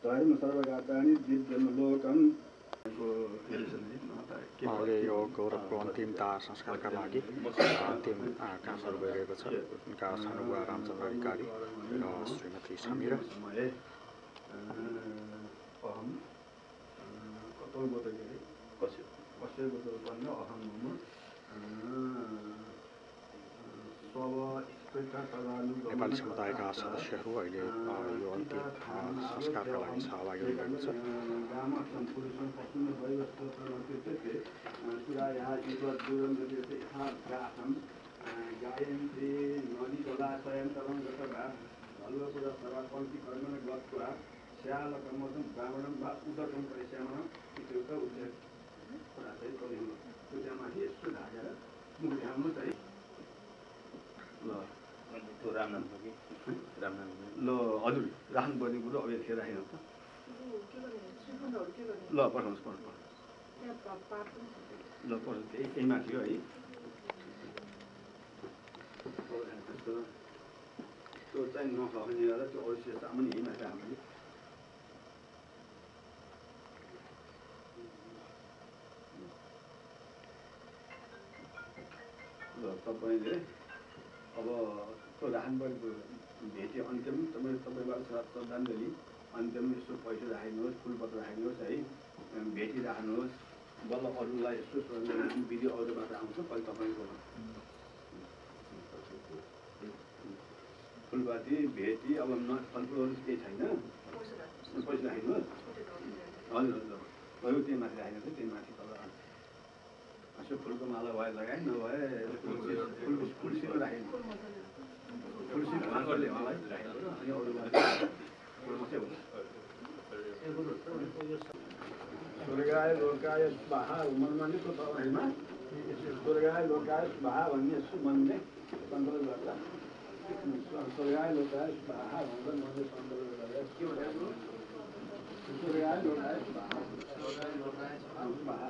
धर्म सर्वगातानि दिव्यलोकम अहिले यो गौरवको अन्तिमता संस्कारका लागि अन्तिम कामहरू भइरहेको छ। उनका सानुबुवा रामचन्द्र अधिकारी र श्रीमती समीरा नेपाली समुदायका सदस्यहरू अहिले यो अन्तिम संस्कारका लागि सहभागी हुनुभएको छ। ल हजुर राख्नुपर्ने कुरो अब यतिखेर राखेन त ल पठाउनुहोस् ल पठाउनु यही माथि हो है त्यो चाहिँ नखने गरेर त्यो अवश्य सामान्य यही माथि राख्नु ल तपाईँले अब त्यो राख्नुपर्ने भेटे अन्त्यम तपाईँबाट श्रद्धाञ्जली अन्त्यम यसो पैसा राखिदिनुहोस् फुलपत्र राखिदिनुहोस् है भेटी राख्नुहोस् बल्ल अरूलाई यसो विधि अरूबाट आउँछ कहिले तपाईँको फुलपाती भेटी अब फलफुलहरू केही छैन पैसा राखिदिनुहोस् हजुर हजुर भयो त्यही माथि राखिदिनुहोस् त्यही माथि तल यसो फुलको माला भए लगाए नभए फुलसित राखिदिनु फुलसित उहाँले उहाँलाई राखिदिनु अनि अरूलाई स्वर्गाय लोकाय स्वाहा मनमाने को हैन स्वर्गाय लोकाय स्वाहा भन्ने सुमनले सङ्कल्प गर्दा स्वर्गाय लोकाय स्वाहा भनेर मनले सङ्कल्प गर्दा के भन्नु स्वर्गाय लोकाय स्वाहा स्वाहा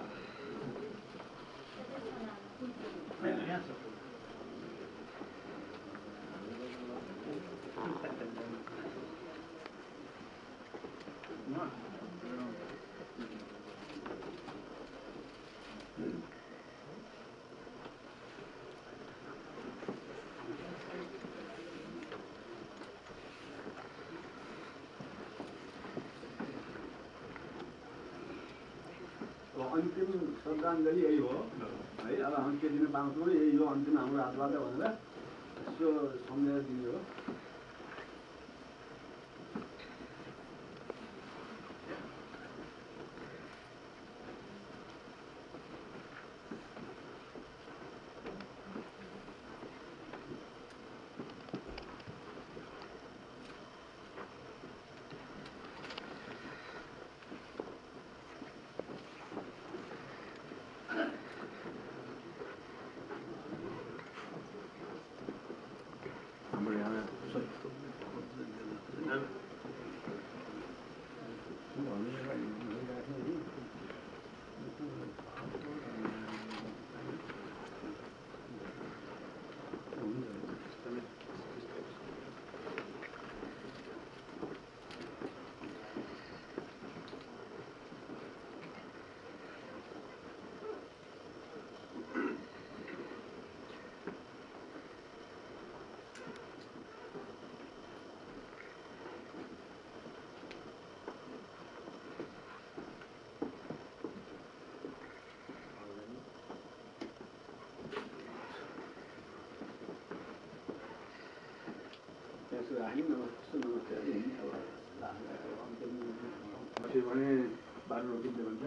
अन्तिम श्रद्धाञ्जली यही हो है अब हामी के दिन पाउँछौँ यही हो अन्तिम हाम्रो हातबाट भनेर यसो सम्झेर दिने हो भने बाह्र रोटी भन्छ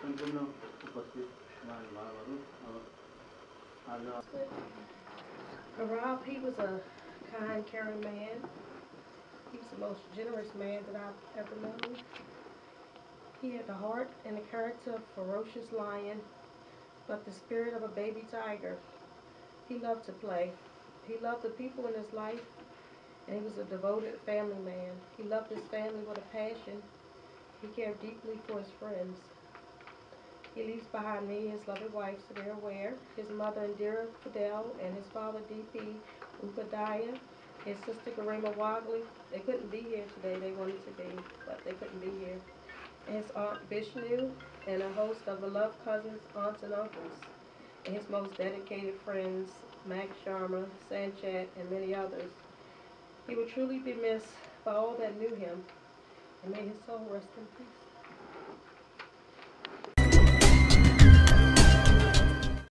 सम्पूर्ण उपस्थित महानुभावहरू आज Rob, he was a kind, caring man. He was the most generous man that I've ever known. He had the heart and the character of a ferocious lion, but the spirit of a baby tiger. He loved to play. He loved the people in his life, and he was a devoted family man. He loved his family with a passion. He cared deeply for his friends. He leaves behind me his lovely wife, Severa Ware, his mother, Indira Fidel, and his father, D.P. Upadhyaya, his sister, Garima Wagley. They couldn't be here today. They wanted to be, but they couldn't be here. And his aunt, Vishnu, and a host of beloved cousins, aunts, and uncles. And his most dedicated friends, Max Sharma, Sanchat, and many others. He would truly be missed by all that knew him, and may his soul rest in peace.